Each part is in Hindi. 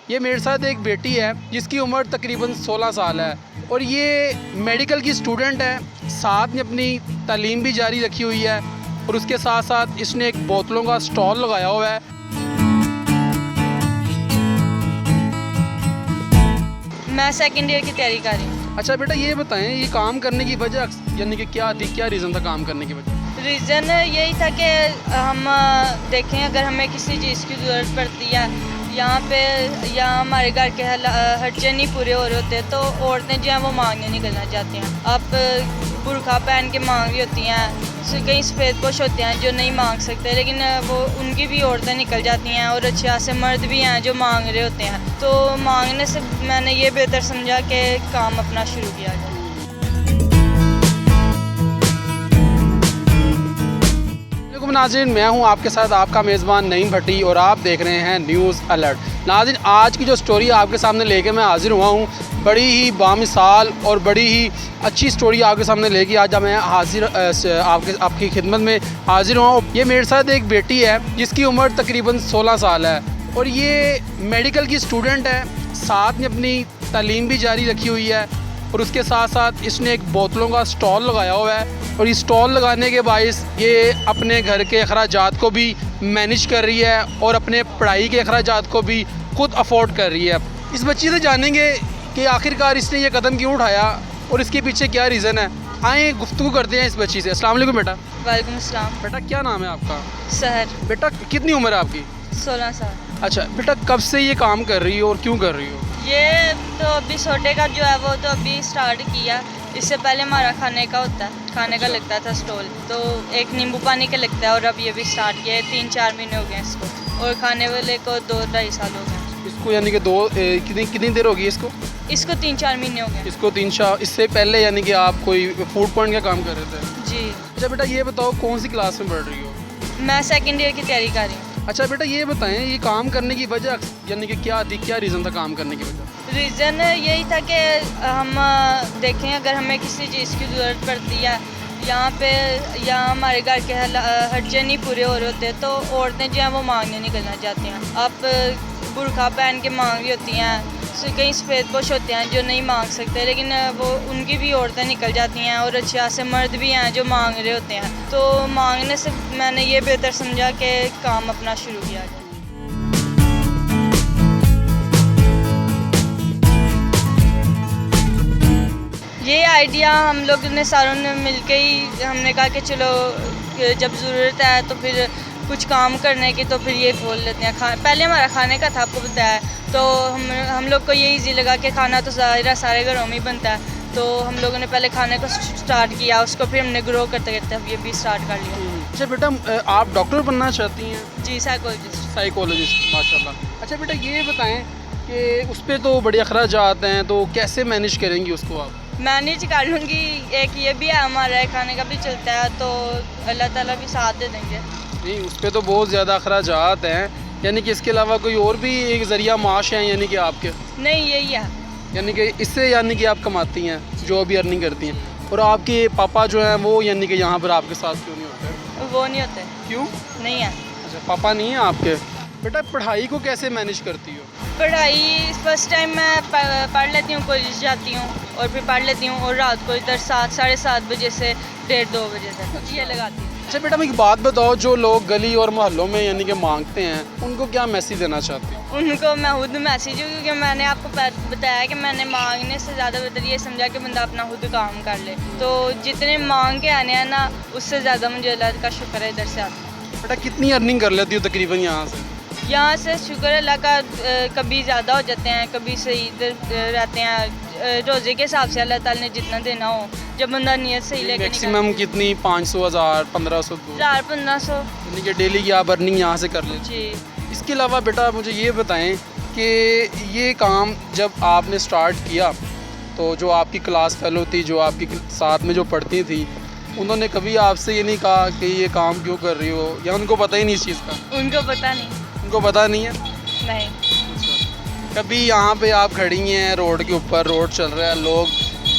ये मेरे साथ एक बेटी है जिसकी उम्र तकरीबन 16 साल है और ये मेडिकल की स्टूडेंट है। साथ में अपनी तालीम भी जारी रखी हुई है और उसके साथ साथ इसने एक बोतलों का स्टॉल लगाया हुआ है। मैं सेकंड ईयर की तैयारी कर रही हूँ। अच्छा बेटा, ये बताएं ये काम करने की वजह यानी कि क्या थी, क्या रीज़न था काम करने की वजह? रीज़न यही था कि हम देखें अगर हमें किसी चीज़ की ज़रूरत पड़ती है यहाँ पे, या हमारे घर के खर्चे नहीं पूरे हो रहे होते तो औरतें जो हैं वो मांगने निकलना चाहती हैं। आप बुरखा पहन के मांग रही होती हैं, कई सफ़ेद पोश होते हैं जो नहीं मांग सकते, लेकिन वो उनकी भी औरतें निकल जाती हैं और अच्छे खासे मर्द भी हैं जो मांग रहे होते हैं। तो मांगने से मैंने ये बेहतर समझा कि काम अपना शुरू किया जाए। नाज़रीन, मैं हूं आपके साथ आपका मेज़बान नईम भट्टी और आप देख रहे हैं न्यूज़ अलर्ट। नाज़रीन, आज की जो स्टोरी आपके सामने लेके मैं हाज़िर हुआ हूं, बड़ी ही बामिसाल और बड़ी ही अच्छी स्टोरी आपके सामने लेके आज मैं आपकी खिदमत में हाज़िर हुआ हूं। ये मेरे साथ एक बेटी है जिसकी उम्र तकरीबन 16 साल है और ये मेडिकल की स्टूडेंट है। साथ में अपनी तालीम भी जारी रखी हुई है और उसके साथ साथ इसने एक बोतलों का स्टॉल लगाया हुआ है और इस स्टॉल लगाने के बायस ये अपने घर के अखराजात को भी मैनेज कर रही है और अपने पढ़ाई के अखराजात को भी खुद अफोर्ड कर रही है। इस बच्ची से जानेंगे कि आखिरकार इसने ये कदम क्यों उठाया और इसके पीछे क्या रीज़न है। आए गुफ्तगू करते हैं इस बच्ची से। अस्सलाम वालेकुम बेटा। वालेकुम अस्सलाम। बेटा, क्या नाम है आपका? सहर। बेटा, कितनी उम्र है आपकी? 16 साल। अच्छा बेटा, कब से ये काम कर रही हो और क्यों कर रही हो? ये तो अभी छोटे का जो है वो तो अभी स्टार्ट किया। इससे पहले हमारा खाने का होता है, खाने का लगता था स्टॉल, तो एक नींबू पानी का लगता है और अब ये भी स्टार्ट किया है। 3-4 महीने हो गए इसको और खाने वाले को 2-2.5 साल हो गए इसको, यानी कि कितनी देर होगी इसको? इसको 3-4 महीने हो गए इसको 3-4। इससे पहले यानी कि आप कोई फूड पॉइंट का काम कर रहे थे? जी। अच्छा बेटा, ये बताओ कौन सी क्लास में पढ़ रही हो? मैं सेकंड ईयर की तैयारी कर रही हूँ। अच्छा बेटा, ये बताएं ये काम करने की वजह यानी कि क्या थी, क्या रीज़न था काम करने की वजह? रीज़न यही था कि हम देखें अगर हमें किसी चीज़ की ज़रूरत पड़ती है यहाँ पे, या हमारे घर के खर्चे नहीं पूरे हो रहे होते तो औरतें जो हैं वो मांगने निकलना चाहती हैं। आप बुरखा पहन के मांग रही होती हैं, कई सफ़ेद पोश होते हैं जो नहीं मांग सकते, लेकिन वो उनकी भी औरतें निकल जाती हैं और अच्छे खासे मर्द भी हैं जो मांग रहे होते हैं। तो मांगने से मैंने ये बेहतर समझा कि काम अपना शुरू किया जाए। ये आइडिया हम लोग ने सारों ने मिलके ही हमने कहा कि चलो जब ज़रूरत है तो फिर कुछ काम करने की तो फिर ये खोल लेते हैं। पहले हमारा खाने का था, आपको बताया, तो हम लोग को ये इजी लगा कि खाना तो ज़ाहिर है सारे घरों में ही बनता है, तो हम लोगों ने पहले खाने को स्टार्ट किया, उसको फिर हमने ग्रो करते करते अब ये भी स्टार्ट कर लिया। अच्छा बेटा, आप डॉक्टर बनना चाहती हैं? जी, साइकोलॉजिस्ट, माशाल्लाह। अच्छा बेटा, ये बताएं कि उस पर तो बड़े अखराजात हैं, तो कैसे मैनेज करेंगी उसको आप? मैनेज कर लूँगी। एक ये भी है हमारा, खाने का भी चलता है, तो अल्लाह ताला भी साथ दे देंगे। नहीं, उस पर तो बहुत ज़्यादा अखराजात हैं, यानी कि इसके अलावा कोई और भी एक ज़रिया माश है यानी कि आपके? नहीं, यही है। यानी कि इससे यानी कि आप कमाती हैं, जो अभी अर्निंग करती हैं। और आपके पापा जो हैं वो यानी कि यहाँ पर आपके साथ क्यों नहीं होते? वो नहीं होते। क्यों? नहीं है। अच्छा, पापा नहीं हैं आपके। बेटा, पढ़ाई को कैसे मैनेज करती हो? पढ़ाई फर्स्ट टाइम मैं पढ़ लेती हूँ, कॉलेज जाती हूँ और फिर पढ़ लेती हूँ और रात को इधर 7-7:30 बजे से 1:30-2 बजे तक ये लगाती हूँ। अच्छा बेटा, मैं एक बात बताओ, जो लोग गली और मोहल्लों में यानी कि मांगते हैं उनको क्या मैसेज देना चाहती हो? उनको मैं खुद मैसेज हूँ, क्योंकि मैंने आपको बताया कि मैंने मांगने से ज़्यादा बेहतर ये समझा कि बंदा अपना खुद काम कर ले। तो जितने मांग के आने हैं ना, उससे ज़्यादा मुझे अल्लाह का शुक्र है इधर से आता। बेटा, कितनी अर्निंग कर लेती हो तकरीबन यहाँ से? यहाँ से शुक्र अल्लाह का, कभी ज़्यादा हो जाते हैं, कभी सही रहते हैं। रोज़े के हिसाब से अल्लाह ताला ने जितना देना हो, जब बंदा नियत सही लेके मैक्सिमम कितनी? 500, 1000, 1500, 1500 यानी कि डेली की आप अर्निंग यहाँ से कर लेते? जी। इसके अलावा बेटा मुझे ये बताएं कि ये काम जब आपने स्टार्ट किया तो जो आपकी क्लास फेलो थी, जो आपकी साथ में जो पढ़ती थी, उन्होंने कभी आपसे ये नहीं कहा कि ये काम क्यों कर रही हो, या उनको पता ही नहीं इस चीज़ का? उनको पता नहीं। उनको पता नहीं है? नहीं। कभी यहाँ पे आप खड़ी हैं रोड के ऊपर, रोड चल रहा है, लोग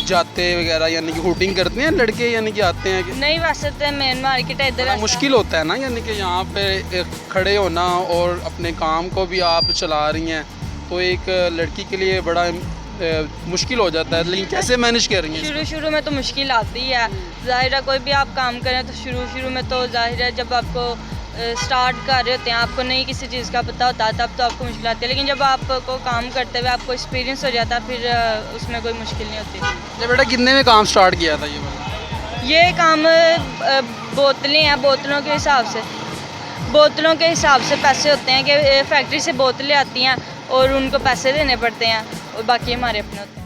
जाते वगैरह यानी कि हूटिंग करते हैं लड़के, यानी कि आते हैं कि नहीं? वैसे तो मेन मार्केट है इधर। मुश्किल होता है ना, यानी कि यहाँ पे खड़े होना और अपने काम को भी आप चला रही हैं तो एक लड़की के लिए बड़ा मुश्किल हो जाता है, लेकिन कैसे मैनेज कर रही हैं? शुरू में तो मुश्किल आती है, ज़ाहिर है कोई भी आप काम करें तो शुरू में तो ज़ाहिर है जब आपको स्टार्ट कर रहे होते हैं, आपको नहीं किसी चीज़ का पता होता तब तो आपको मुश्किल आती है, लेकिन जब आपको काम करते हुए आपको एक्सपीरियंस हो जाता है फिर उसमें कोई मुश्किल नहीं होती। अच्छा बेटा, कितने में काम स्टार्ट किया था ये वाला? ये काम बोतलें हैं, बोतलों के हिसाब से पैसे होते हैं कि फैक्ट्री से बोतलें आती हैं और उनको पैसे देने पड़ते हैं और बाकी हमारे अपने होते हैं।